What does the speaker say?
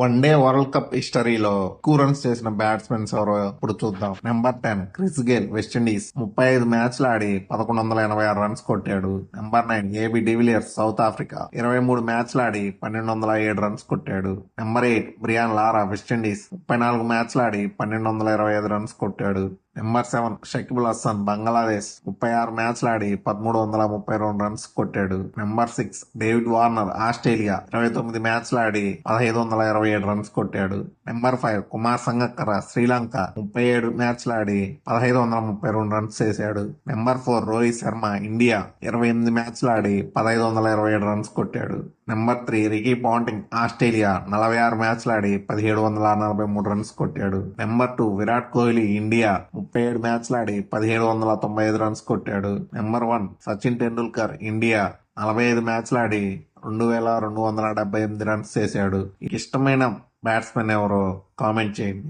One day world cup హిస్టరీలో ఎక్కువ runs చేసిన బ్యాట్స్మెన్స్ ఎవరో ఇప్పుడు చూద్దాం. Number 10 Chris Gayle, West Indies. 35 మ్యాచ్లు ఆడి 1186 రన్స్ కొట్టాడు. Number 9 AB de Villiers, South Africa. 23 మ్యాచ్లు ఆడి 1207 రన్స్ కొట్టాడు. Number 8 Brian Lara, West Indies. 34 మ్యాచ్లు ఆడి 1225 రన్స్ కొట్టాడు. నెంబర్ 7 షకీబుల్ హసన్, బంగ్లాదేశ్. 36 మ్యాచ్లు ఆడి 1332 రన్స్ కొట్టాడు. Number 6 David Warner, Australia. 29 మ్యాచ్లు ఆడి 1527 రన్స్ కొట్టాడు. నెంబర్ 5 కుమార్ సంగక్కర, శ్రీలంక. 37 మ్యాచ్లు ఆడి 1532 రన్స్ చేశాడు. Number 4 Rohit Sharma, India. 28 మ్యాచ్లు ఆడి 1527 రన్స్ కొట్టాడు. Number 3 Ricky Ponting, Australia. 46 మ్యాచ్లు ఆడి 1743 రన్స్ కొట్టాడు. Number 2 Virat Kohli, India. 37 మ్యాచ్లు ఆడి 1795 రన్స్ కొట్టాడు. Number 1 Sachin Tendulkar, India. 45 మ్యాచ్లు ఆడి 2278 రన్స్ చేశాడు. ఇష్టమైన బ్యాట్స్మెన్ ఎవరో కామెంట్ చేయండి.